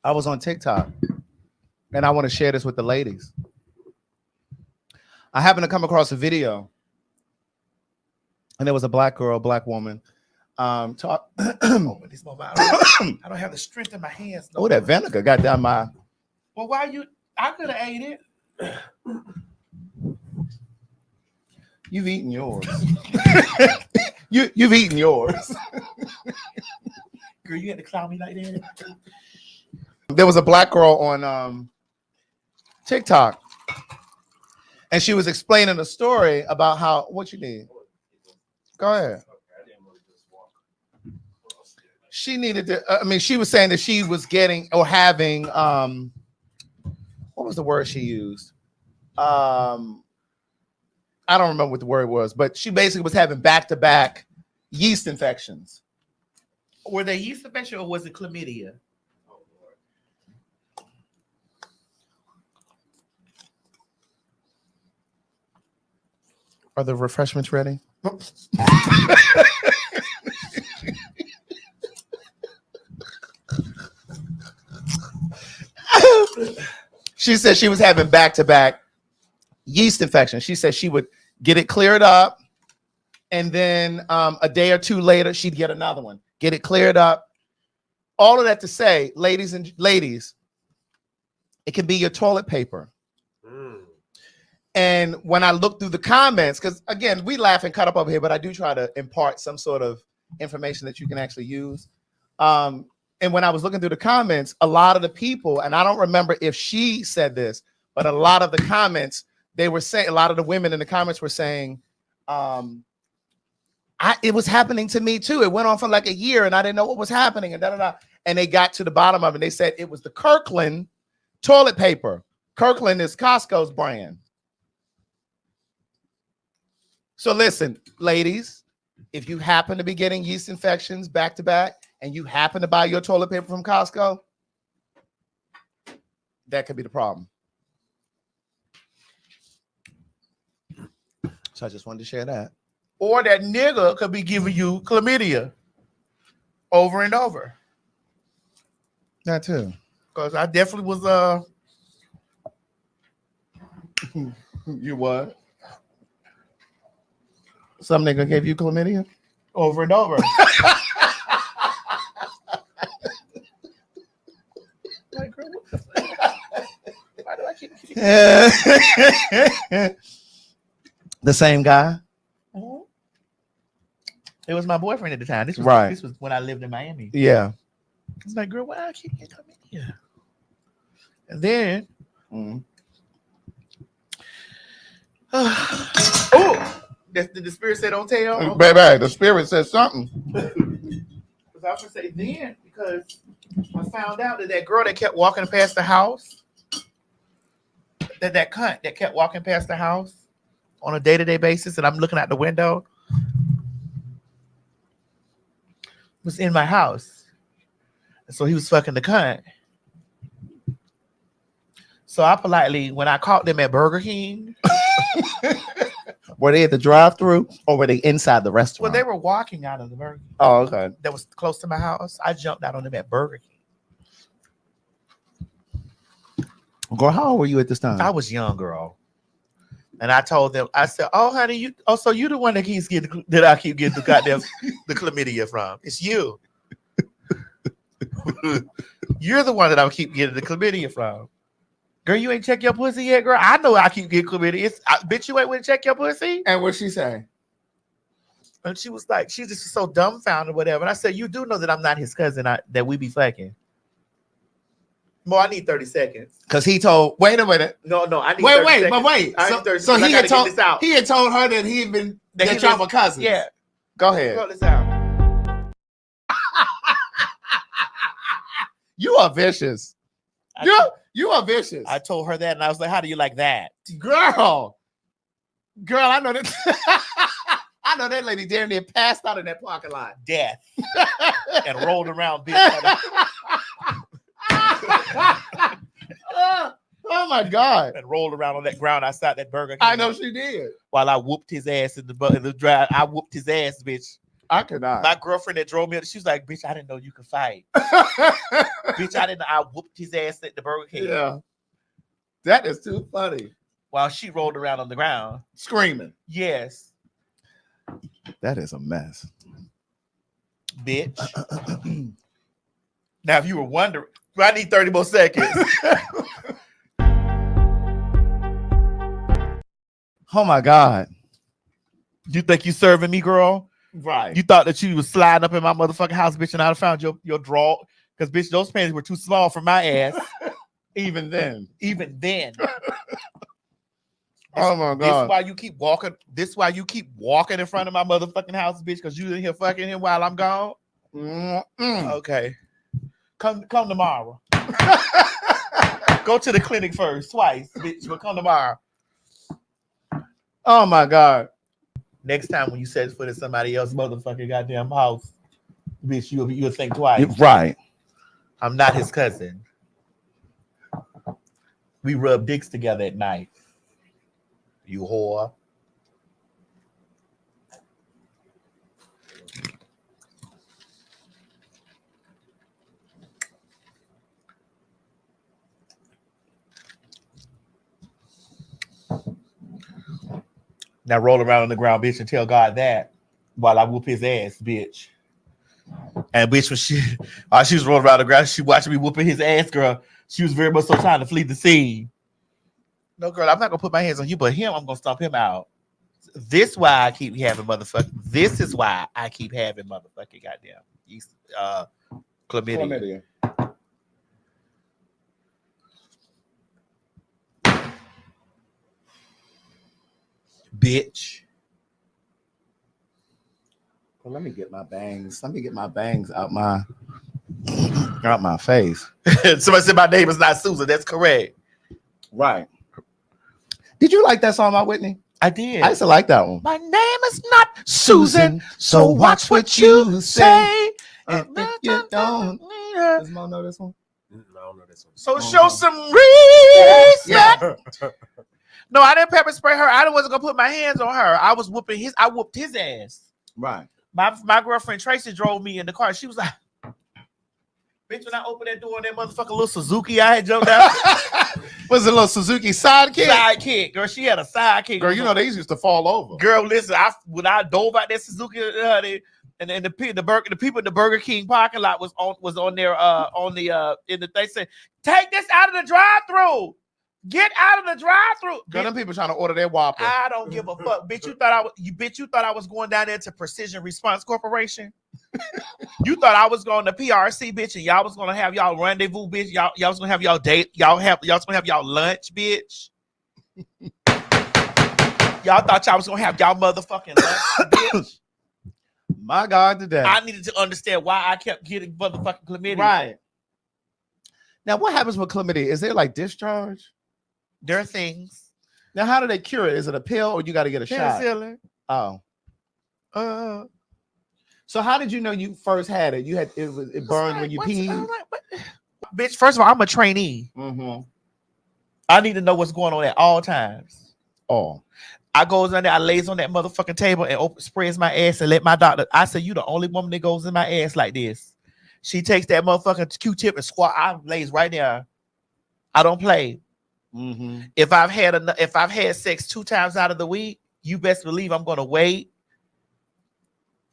I was on TikTok, and I want to share this with the ladies. I happened to come across a video, and there was a black girl, black woman. Talk. Open this mobile. I don't have the strength in my hands. Oh, that vinegar got down my. Well, why you? I could have ate it. You've eaten yours. You've eaten yours. Girl, you had to clown me like that. There was a black girl on TikTok, and she was explaining a story about how what you need. Go ahead. She needed to. She was saying that she was getting or having. What was the word she used? I don't remember what the word was, but she basically was having back-to-back yeast infections. Were they yeast infection or was it chlamydia? Are the refreshments ready? She said she was having back-to-back yeast infection. She said she would get it cleared up, and then a day or two later, she'd get another one. Get it cleared up. All of that to say, ladies, it can be your toilet paper. And when I look through the comments, because again, we laugh and cut up over here, but I do try to impart some sort of information that you can actually use. And when I was looking through the comments, a lot of the people, and I don't remember if she said this, but a lot of the comments, they were saying, a lot of the women in the comments were saying, it was happening to me too. It went on for like a year and I didn't know what was happening and da-da-da. And they got to the bottom of it. They said it was the Kirkland toilet paper. Kirkland is Costco's brand. So listen, ladies, if you happen to be getting yeast infections back to back and you happen to buy your toilet paper from Costco, that could be the problem. So I just wanted to share that. Or that nigga could be giving you chlamydia over and over. That too. Because I definitely was You what? Some nigga gave you chlamydia? over and over. Like, girl, what the fuck? Why do I keep The same guy? Mm-hmm. It was my boyfriend at the time. This was Right. This was when I lived in Miami. Yeah. It's like, girl, why I keep getting chlamydia? And then, oh, the spirit said, "Don't tell." Baby, the spirit said something. Because I was gonna say then, because I found out that girl that kept walking past the house, that cunt that kept walking past the house on a day-to-day basis, and I'm looking out the window, was in my house. And so he was fucking the cunt. So I politely, when I caught them at Burger King, Were they at the drive-thru or were they inside the well, restaurant? they were walking out of the Burger King Oh, okay. that was close to my house. I jumped out on them at Burger King. Girl, how old were you at this time? I was young, girl. And I told them, I said, "Oh, honey, so you the one that keeps getting that I keep getting the goddamn the chlamydia from. It's you. You're the one that I keep getting the chlamydia from. Girl, you ain't check your pussy yet, girl. I know I keep getting chlamydia. Bitch, you ain't went to check your pussy." And what'd she say? And she was like, she just so dumbfounded, whatever. And I said, "You do know that I'm not his cousin, that we be fucking." More, I need 30 seconds. Because he told, wait a minute. No, I need 30 seconds. But wait. So he had told her that he had been that y'all were cousins. Yeah. Go ahead. Roll this out. You are vicious. You are vicious. I told her that, and I was like, "How do you like that?" Girl, I know that. I know that lady damn near passed out in that parking lot. Death. And rolled around, bitch. Oh my God. And rolled around on that ground outside that Burger King. I know she did. While I whooped his ass in the drive. I whooped his ass, bitch. I could not. My girlfriend that drove me, she was like, bitch, I didn't know you could fight. Bitch, I didn't know I whooped his ass at the Burger King. Yeah. That is too funny. While she rolled around on the ground. Screaming. Yes. That is a mess. Bitch. Now, if you were wondering, I need 30 more seconds. Oh my God. You think you serving me, girl? Right. You thought that you was sliding up in my motherfucking house, bitch, and I'd have found your draw. Because, bitch, those panties were too small for my ass. Even then. Even then. Oh my God. This is why you keep walking. This is why you keep walking in front of my motherfucking house, bitch, because you in here fucking him while I'm gone. Okay. Come tomorrow. Go to the clinic first, twice, bitch. But come tomorrow. Oh my God. Next time when you set foot in somebody else's motherfucking goddamn house, bitch, you'll think twice. Right. I'm not his cousin. We rub dicks together at night. You whore. Now roll around on the ground, bitch, and tell God that while I whoop his ass, bitch. And bitch, when she was rolling around the ground, she watching me whooping his ass, girl. She was very much so trying to flee the scene. No, girl, I'm not gonna put my hands on you, but him, I'm gonna stomp him out. This is why I keep having motherfucking. This is why I keep having motherfucking goddamn chlamydia. Bitch. Well, let me get my bangs. Let me get my bangs out my face. Somebody said my name is not Susan. That's correct. Right. Did you like that song by Whitney? I did. I used to like that one. My name is not Susan, so watch what you say. And if you don't, does Mo know this one? No, I don't know this one. So show some respect. No, I didn't pepper spray her. I wasn't gonna put my hands on her. I was whooping his. I whooped his ass. Right. My girlfriend Tracy drove me in the car. She was like, "Bitch, when I opened that door, that motherfucking little Suzuki I had jumped out." Was it a little Suzuki sidekick? Sidekick, girl. She had a sidekick. Girl, you know they used to fall over. Girl, listen. When I dove out that Suzuki, and then the people in the Burger King parking lot was on there in the they said, "Take this out of the drive-through. Get out of the drive-through." Girl, them people trying to order their Whopper. I don't give a fuck, bitch. You thought I was going down there to Precision Response Corporation. You thought I was going to PRC, bitch, and y'all was gonna have y'all rendezvous, bitch. Y'all was gonna have y'all date. Y'all was gonna have y'all lunch, bitch. Y'all thought y'all was gonna have y'all motherfucking lunch, bitch. My God, today. I needed to understand why I kept getting motherfucking chlamydia. Right. Now, what happens with chlamydia? Is there like discharge? There are things. Now, how do they cure it? Is it a pill or you got to get a shot? Penicillin. Oh. So how did you know you first had it? You had it burned when you peed? Bitch, first of all, I'm a trainee. Mm-hmm. I need to know what's going on at all times. Oh. I goes in there, I lays on that motherfucking table and sprays my ass and let my doctor. I say, you the only woman that goes in my ass like this. She takes that motherfucking Q-tip and squat. I lays right there. I don't play. Mm-hmm. If I've had sex 2 times out of the week, you best believe I'm gonna wait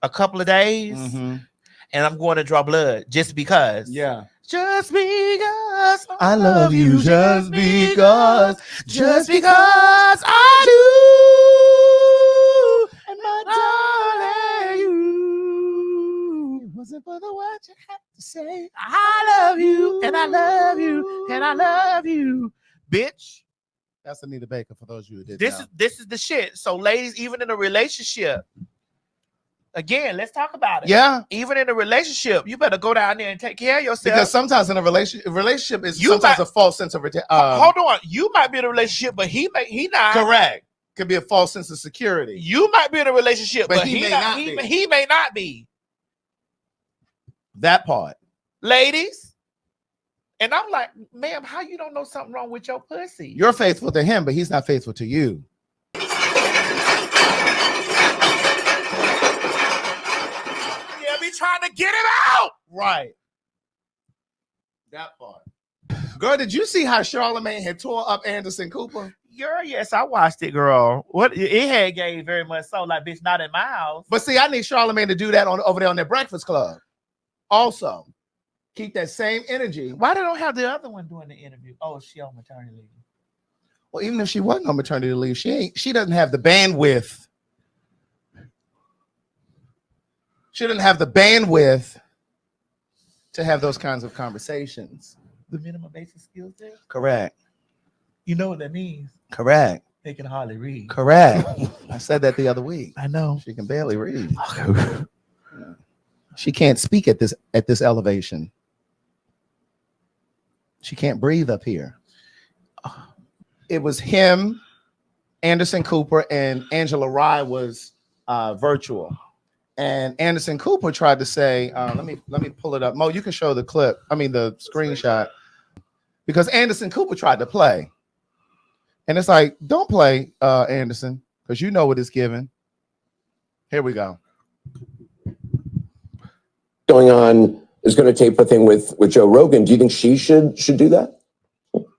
a couple of days and I'm going to draw blood just because. Yeah. Just because I love you. Just because I do. And my darling, you wasn't for the what you had to say. I love you and I love you and I love you, bitch. That's Anita Baker for those of you who didn't know. This is the shit. So, ladies, even in a relationship, again, let's talk about it. Yeah. Even in a relationship, you better go down there and take care of yourself. Because sometimes in a relationship is sometimes a false sense of hold on. You might be in a relationship, but he not. Correct. Could be a false sense of security. You might be in a relationship, but he may not be. That part. Ladies. And I'm like, ma'am, how you don't know something wrong with your pussy? You're faithful to him, but he's not faithful to you. trying to get him out. Right. That part. Girl, did you see how Charlemagne had tore up Anderson Cooper? Girl, yes, I watched it, girl. What it had gave very much so, like, bitch, not in my house. But see, I need Charlemagne to do that over there on their Breakfast Club. Also, keep that same energy. Why they don't have the other one doing the interview? Oh, she on maternity leave. Well, even if she wasn't on maternity leave, she doesn't have the bandwidth. She doesn't have the bandwidth to have those kinds of conversations. The minimum basic skill set? Correct. You know what that means? Correct. They can hardly read. Correct. I said that the other week. I know. She can barely read. She can't speak at this elevation. She can't breathe up here. It was him, Anderson Cooper, and Angela Rye was virtual. And Anderson Cooper tried to say, let me pull it up. Mo, you can show the clip. I mean the screenshot. Because Anderson Cooper tried to play. And it's like, don't play, Anderson, because you know what it's given. Here we go. Going on is going to tape a thing with Joe Rogan. Do you think she should do that?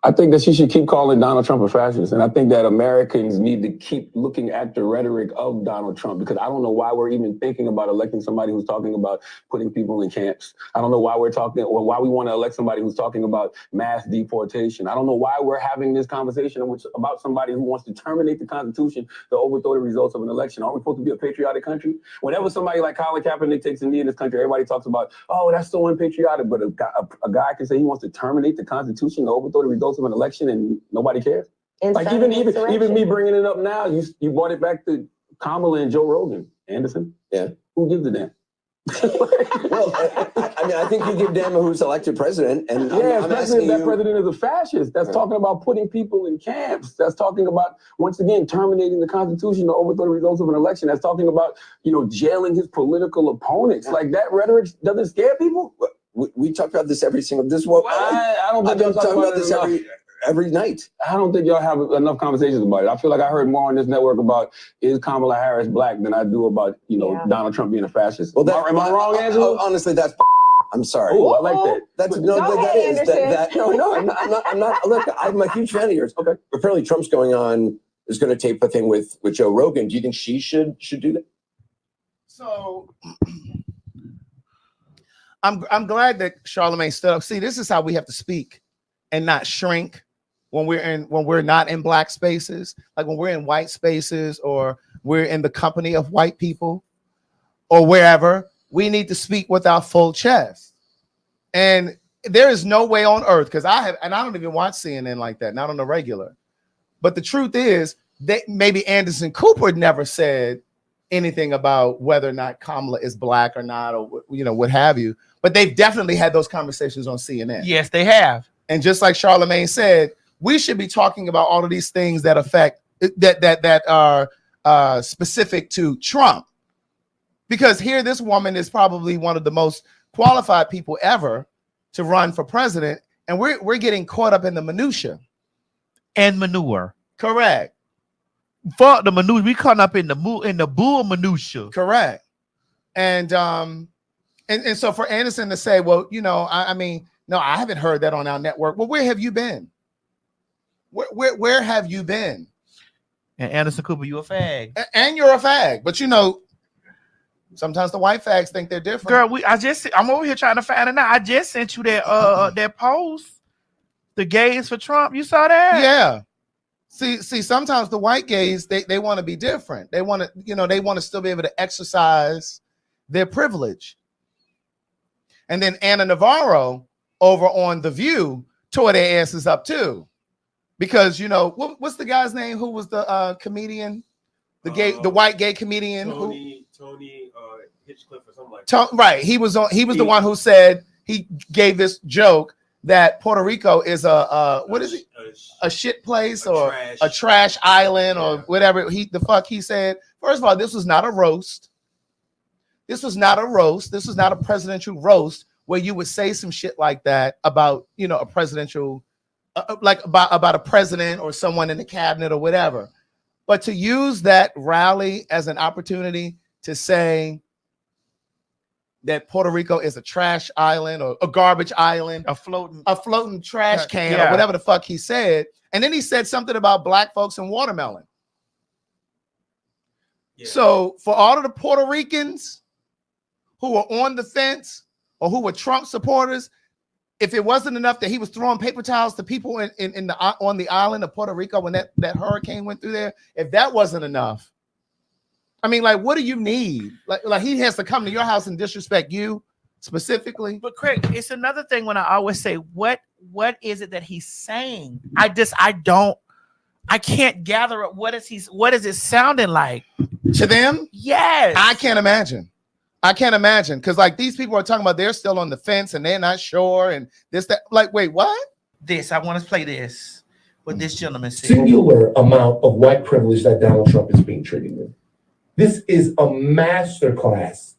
I think that she should keep calling Donald Trump a fascist. And I think that Americans need to keep looking at the rhetoric of Donald Trump, because I don't know why we're even thinking about electing somebody who's talking about putting people in camps. I don't know why we're talking, or why we want to elect somebody who's talking about mass deportation. I don't know why we're having this conversation about somebody who wants to terminate the Constitution to overthrow the results of an election. Aren't we supposed to be a patriotic country? Whenever somebody like Colin Kaepernick takes a knee in this country, everybody talks about, oh, that's so unpatriotic. But a guy can say he wants to terminate the Constitution to overthrow the results of an election and nobody cares. Like even me bringing it up now, you brought it back to Kamala and Joe Rogan. Anderson, yeah, who gives a damn? Well, I mean, I think you give damn who's elected president, and I'm asking that you, president is a fascist. That's talking about putting people in camps. That's talking about, once again, terminating the Constitution to overthrow the results of an election. That's talking about, jailing his political opponents. Like, that rhetoric doesn't scare people. We talk about this every single. I don't think I'm talking about this every night. I don't think y'all have enough conversations about it. I feel like I heard more on this network about is Kamala Harris black than I do about Donald Trump being a fascist. Well, am I wrong, Angela? Honestly, that's. I'm sorry. Oh, I like that. That's no, that is that. No, I'm not. Look, I'm a huge fan of yours. Okay. Apparently, Trump's going on. Is going to tape a thing with Joe Rogan. Do you think she should do that? So. I'm glad that Charlemagne stood up. See, this is how we have to speak and not shrink when we're not in black spaces, like when we're in white spaces or we're in the company of white people or wherever. We need to speak with our full chest. And there is no way on earth, because I don't even watch CNN like that, not on the regular. But the truth is that maybe Anderson Cooper never said anything about whether or not Kamala is black or not, or what have you. But they've definitely had those conversations on CNN. Yes, they have. And just like Charlemagne said, we should be talking about all of these things that affect that are specific to Trump. Because here, this woman is probably one of the most qualified people ever to run for president, and we're getting caught up in the minutia and manure. Correct. Fuck the minutia. We caught up in the bull minutia. Correct. And so for Anderson to say, well, I mean, no, I haven't heard that on our network. Well, where have you been? Where have you been? And Anderson Cooper, you a fag. And you're a fag. But sometimes the white fags think they're different. Girl, I'm over here trying to find it now. I just sent you that post. The gays for Trump. You saw that? Yeah. See, sometimes the white gays, they want to be different. They want to, they want to still be able to exercise their privilege. And then Anna Navarro over on The View tore their asses up too. Because, what's the guy's name? Who was the comedian? The white gay comedian? Tony Hitchcliffe or something like that. Right. He was the one who said, he gave this joke that Puerto Rico is a shit place or a trash island or whatever he said. First of all, this was not a roast. This was not a presidential roast where you would say some shit like that about, a presidential, like about a president or someone in the cabinet or whatever. But to use that rally as an opportunity to say that Puerto Rico is a trash island or a garbage island, A floating. a floating trash can, Yeah. or whatever the fuck he said. And then he said something about black folks and watermelon. Yeah. So for all of the Puerto Ricans who were on the fence or who were Trump supporters, if it wasn't enough that he was throwing paper towels to people on the island of Puerto Rico when that hurricane went through there, if that wasn't enough, I mean, like, what do you need? Like he has to come to your house and disrespect you specifically? But Craig, it's another thing when I always say, what is it that he's saying? I can't gather up what is it sounding like To them? Yes. I can't imagine. Because like these people are talking about they're still on the fence and they're not sure and this, that. Like, wait, what? I want to play this. What this gentleman said. Singular amount of white privilege that Donald Trump is being treated with. This is a masterclass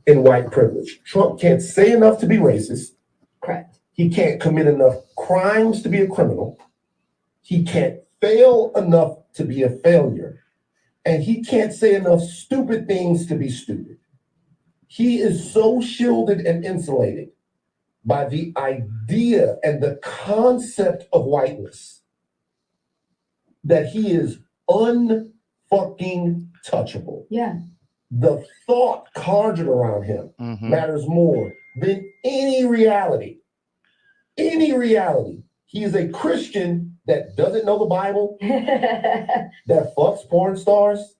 in white privilege. Trump can't say enough to be racist. Correct. He can't commit enough crimes to be a criminal. He can't fail enough to be a failure. And he can't say enough stupid things to be stupid. He is so shielded and insulated by the idea and the concept of whiteness that he is unfucking touchable. Yeah. The thought conjured around him matters more than any reality. Any reality. He is a Christian that doesn't know the Bible, that fucks porn stars,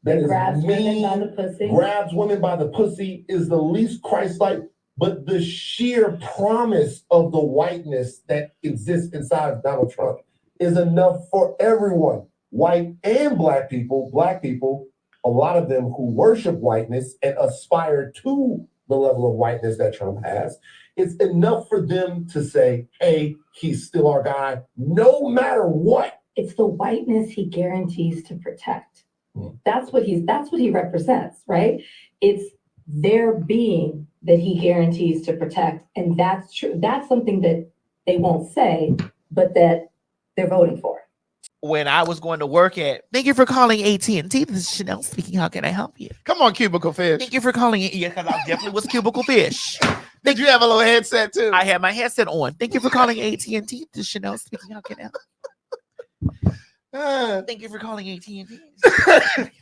that is grabs women by the mean, pussy. grabs women by the pussy, is the least Christ-like, but the sheer promise of the whiteness that exists inside of Donald Trump is enough for everyone, white and black people, a lot of them who worship whiteness and aspire to the level of whiteness that Trump has. It's enough for them to say, hey, he's still our guy, no matter what. It's the whiteness he guarantees to protect. That's what he represents, right? It's their being that he guarantees to protect. And that's true. That's something that they won't say, but that they're voting for. When I was going to work at, thank you for calling AT&T. This is Chanel speaking. How can I help you? Come on, cubicle fish. Thank you for calling it. Yeah, because I definitely was cubicle fish. Did you have a little headset too? I had my headset on. Thank you for calling AT&T. This is Chanel speaking. How can I help you? Thank you for calling AT&T.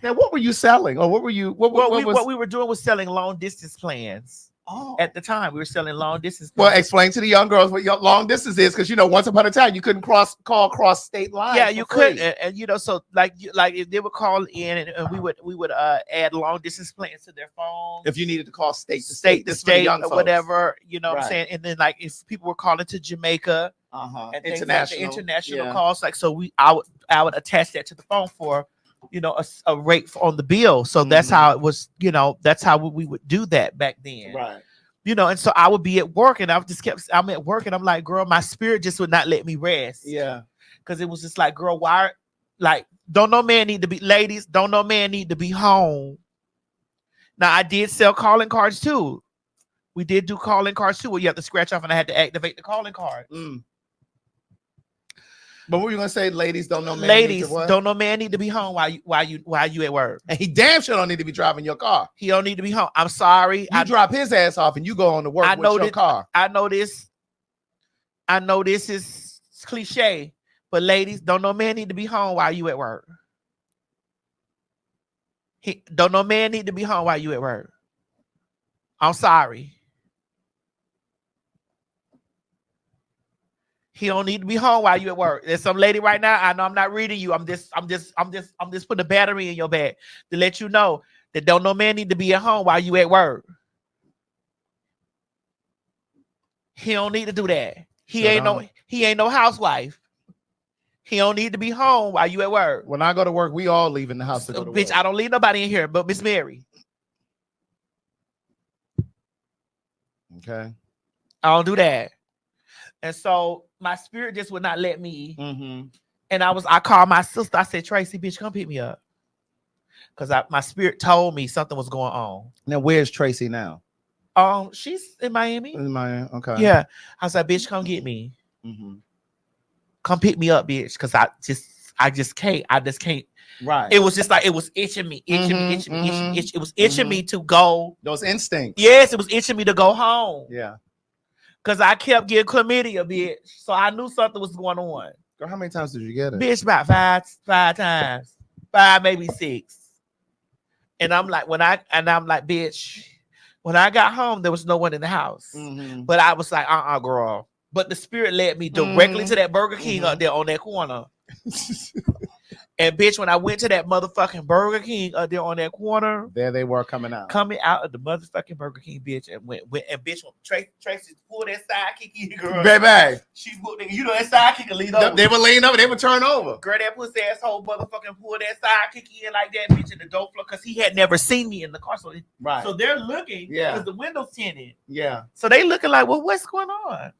Now, what were you selling, or what were you? What we were doing was selling long distance plans. Oh. At the time, we were selling long distance. Well, explain to the young girls what your long distance is, because once upon a time you couldn't cross state lines. Yeah, you could, and so like if they would call in, and we would add long distance plans to their phone. If you needed to call state to state this to for the state young or folks. whatever, what I'm Right. saying, and then like if people were calling to Jamaica, and things like the international calls, like so I would attach that to the phone for a rate on the bill. So that's how it was. That's how we would do that back then. Right. And so I would be at work and I'm at work and I'm like, girl, my spirit just would not let me rest. Yeah. Because it was just like, girl, why? Like, don't no man need to be, ladies, don't no man need to be home. Now, I did sell calling cards too. We did do calling cards too, where you have to scratch off and I had to activate the calling card. But what were you gonna say? Ladies don't know man. Ladies don't know man need to be home while you at work. And he damn sure don't need to be driving your car. He don't need to be home. I'm sorry. You drop his ass off and you go on to work with your car. I know this is cliche, but ladies, don't no man need to be home while you at work. Don't no man need to be home while you at work. I'm sorry. He don't need to be home while you at work. There's some lady right now. I know I'm not reading you. I'm just putting a battery in your bag to let you know that don't no man need to be at home while you at work. He don't need to do that. He ain't no housewife. He don't need to be home while you at work. When I go to work, we all leave in the house to go to Bitch, work. I don't leave nobody in here but Miss Mary. Okay. I don't do that. And so my spirit just would not let me. And I called my sister. I said, Tracy, bitch, come pick me up. Because my spirit told me something was going on. Now, where's Tracy now? She's in Miami. In Miami, okay. Yeah. I said, bitch, come get me. Come pick me up, bitch. Because I just can't. Right. It was just like it was itching me. It was itching me to go. Those instincts. Yes, it was itching me to go home. Yeah. Cause I kept getting chlamydia, bitch. So I knew something was going on. Girl, how many times did you get it? Bitch, about five times. 5, maybe 6. And I'm like, bitch, when I got home, there was no one in the house. But I was like, girl. But the spirit led me directly to that Burger King up there on that corner. And bitch, when I went to that motherfucking Burger King up there on that corner, there they were coming out of the motherfucking Burger King, bitch, and went and bitch, Tracy pulled that sidekick in, girl. Baby, she put, you know, that sidekick lean over. They would lean over, they would turn over. Girl, that pussy asshole motherfucking pulled that sidekick in like that, bitch, in the door floor, because he had never seen me in the car. So so they're looking, because the window's tinted. Yeah. So they looking like, well, what's going on?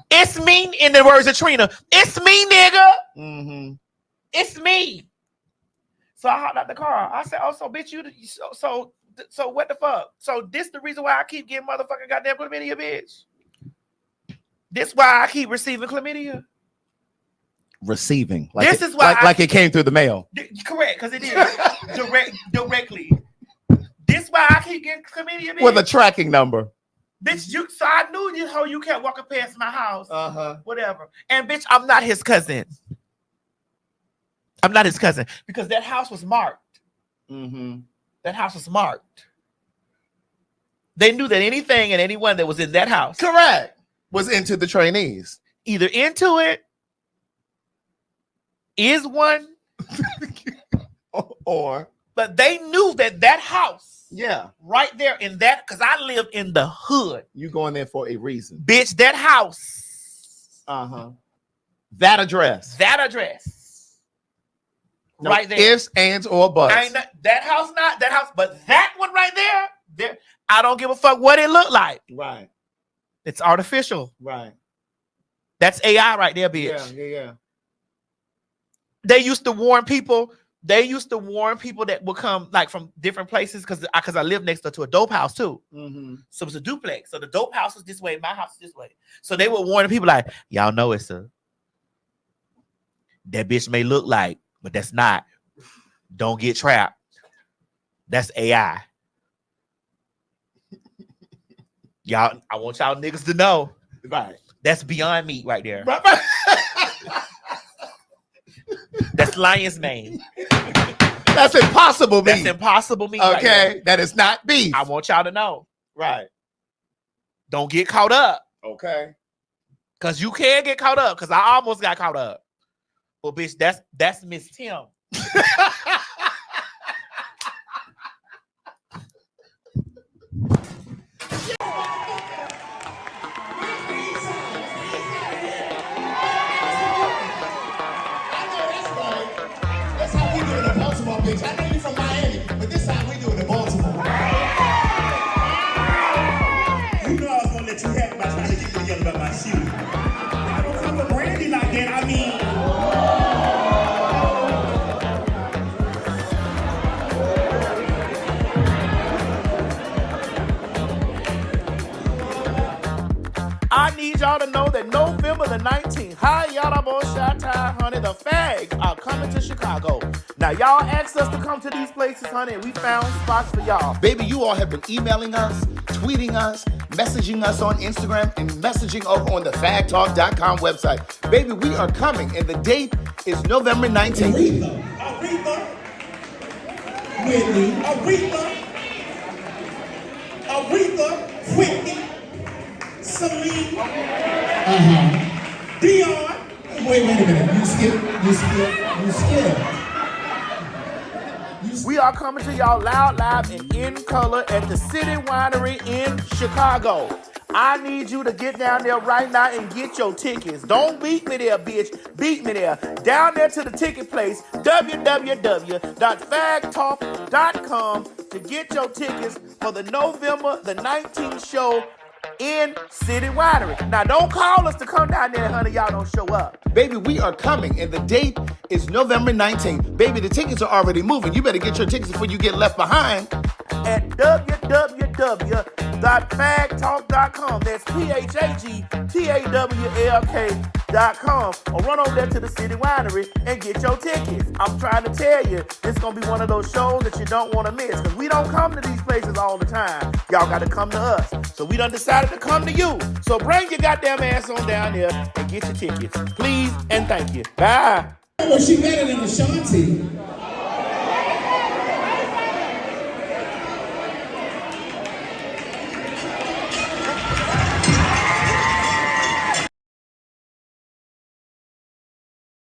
It's me, in the words of Trina. It's me, nigga. It's me. So I hopped out the car. I said, "Oh, so bitch, so what the fuck? So this the reason why I keep getting motherfucking goddamn chlamydia, bitch. This why I keep receiving chlamydia. Receiving, this is why like it came through the mail. Correct, because it is directly. This why I keep getting chlamydia, bitch. With a tracking number. Bitch, so I knew you kept walking past my house. Whatever. And bitch, I'm not his cousin. I'm not his cousin because that house was marked. That house was marked. They knew that anything and anyone that was in that house, correct, was into the trainees. Either into it, is one, or. But they knew that house, right there in that, because I live in the hood. You going there for a reason, bitch. That house, that address. No right there. Ifs, ands, or buts. Not that house, but that one right there. I don't give a fuck what it looked like. Right. It's artificial. Right. That's AI right there, bitch. Yeah. They used to warn people. That would come like from different places because I live next door to a dope house too. So it's a duplex. So the dope house is this way, my house is this way. So they would warn people like, y'all know it's that bitch may look like. But that's not. Don't get trapped. That's AI. Y'all, I want y'all niggas to know. Right. That's beyond meat right there. Right. That's lion's mane. That's impossible meat. That's impossible meat. Okay. Right, that is not beef. I want y'all to know. Right. Don't get caught up. Okay. Because you can get caught up. Because I almost got caught up. Well, bitch, that's Miss Tim. That's how we do it in Baltimore, bitch. I know you from Miami, but this is how we do it in Baltimore. You know I was gonna let you have by trying to get you yell about my shoe. I don't come to Brandy like that. I mean. I need y'all to know that November the 19th, hi y'all, boy, Shot-Tie, honey, the Phag are coming to Chicago. Now, y'all asked us to come to these places, honey, and we found spots for y'all. Baby, you all have been emailing us, tweeting us, messaging us on Instagram, and messaging over on the phagtalk.com website. Baby, we are coming, and the date is November 19th. Aretha, Whitney, Whitney, Celine, Dion. Wait a minute. You skip. We are coming to y'all loud, live, and in color at the City Winery in Chicago. I need you to get down there right now and get your tickets. Don't beat me there, bitch. Beat me there. Down there to the ticket place, www.phagtalk.com to get your tickets for the November the 19th show in City Winery. Now, don't call us to come down there, honey. Y'all don't show up. Baby, we are coming, and the date is November 19th. Baby, the tickets are already moving. You better get your tickets before you get left behind. At www.phagtalk.com. That's PHAGTAWLK TheWriter.com or run over there to the City Winery and get your tickets. I'm trying to tell you, this is going to be one of those shows that you don't want to miss because we don't come to these places all the time. Y'all got to come to us. So we done decided to come to you. So bring your goddamn ass on down here and get your tickets. Please and thank you. Bye. Well, she better than Ashanti.